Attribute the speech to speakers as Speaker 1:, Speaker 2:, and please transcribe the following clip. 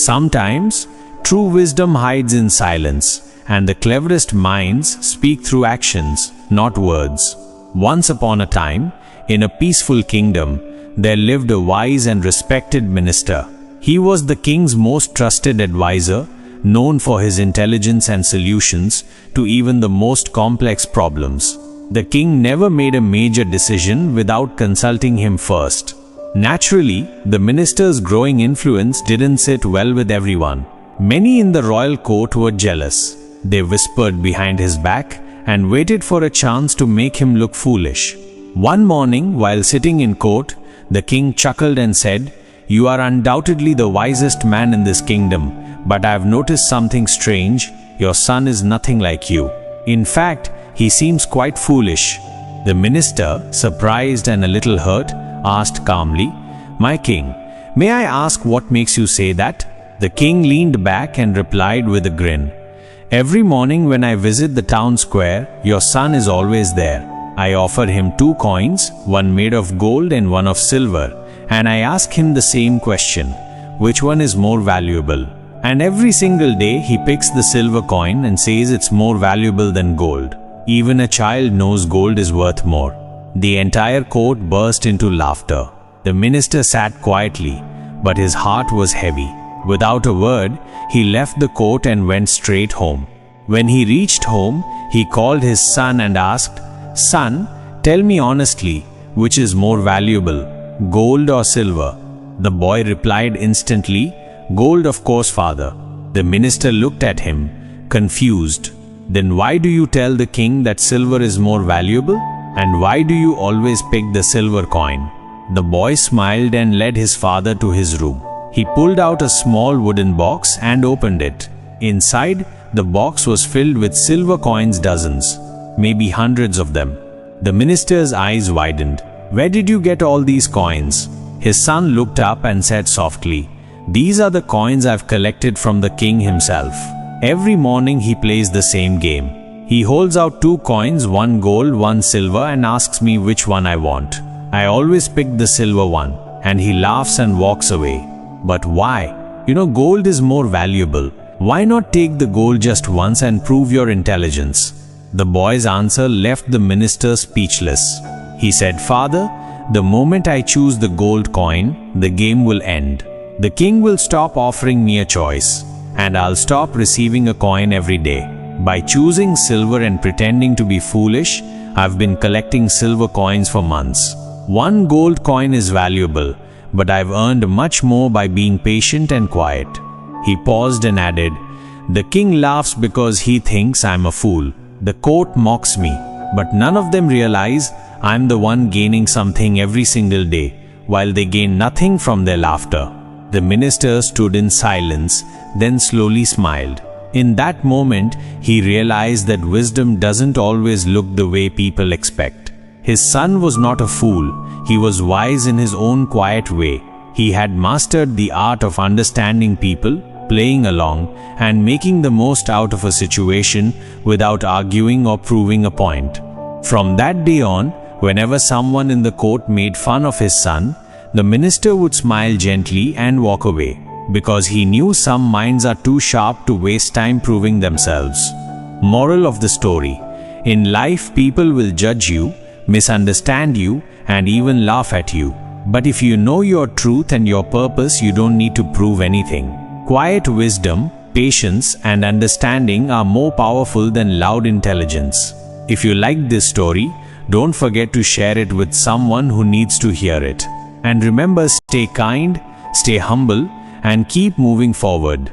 Speaker 1: Sometimes, true wisdom hides in silence, and the cleverest minds speak through actions, not words. Once upon a time, in a peaceful kingdom, there lived a wise and respected minister. He was the king's most trusted advisor, known for his intelligence and solutions to even the most complex problems. The king never made a major decision without consulting him first. Naturally, the minister's growing influence didn't sit well with everyone. Many in the royal court were jealous. They whispered behind his back and waited for a chance to make him look foolish. One morning, while sitting in court, the king chuckled and said, "You are undoubtedly the wisest man in this kingdom, but I have noticed something strange. Your son is nothing like you. In fact, he seems quite foolish." The minister, surprised and a little hurt, asked calmly, "My king, may I ask what makes you say that?" The king leaned back and replied with a grin, "Every morning when I visit the town square, your son is always there. I offer him 2 coins, one made of gold and one of silver, and I ask him the same question, which one is more valuable? And every single day he picks the silver coin and says it's more valuable than gold. Even a child knows gold is worth more." The entire court burst into laughter. The minister sat quietly, but his heart was heavy. Without a word, he left the court and went straight home. When he reached home, he called his son and asked, "Son, tell me honestly, which is more valuable, gold or silver?" The boy replied instantly, "Gold, of course, father." The minister looked at him, confused. "Then why do you tell the king that silver is more valuable? And why do you always pick the silver coin?" The boy smiled and led his father to his room. He pulled out a small wooden box and opened it. Inside, the box was filled with silver coins, dozens, maybe hundreds of them. The minister's eyes widened. "Where did you get all these coins?" His son looked up and said softly, "These are the coins I've collected from the king himself. Every morning he plays the same game. He holds out 2 coins, one gold, one silver, and asks me which one I want. I always pick the silver one, and he laughs and walks away. But why? Gold is more valuable. Why not take the gold just once and prove your intelligence?" The boy's answer left the minister speechless. He said, "Father, the moment I choose the gold coin, the game will end. The king will stop offering me a choice, and I'll stop receiving a coin every day. By choosing silver and pretending to be foolish, I've been collecting silver coins for months. One gold coin is valuable, but I've earned much more by being patient and quiet." He paused and added, "The king laughs because he thinks I'm a fool. The court mocks me, but none of them realize I'm the one gaining something every single day, while they gain nothing from their laughter." The minister stood in silence, then slowly smiled. In that moment, he realized that wisdom doesn't always look the way people expect. His son was not a fool. He was wise in his own quiet way. He had mastered the art of understanding people, playing along, and making the most out of a situation without arguing or proving a point. From that day on, whenever someone in the court made fun of his son, the minister would smile gently and walk away, because he knew some minds are too sharp to waste time proving themselves. Moral of the story: in life, people will judge you, misunderstand you, and even laugh at you. But if you know your truth and your purpose, you don't need to prove anything. Quiet wisdom, patience, and understanding are more powerful than loud intelligence. If you liked this story, don't forget to share it with someone who needs to hear it. And remember, stay kind, stay humble, and keep moving forward.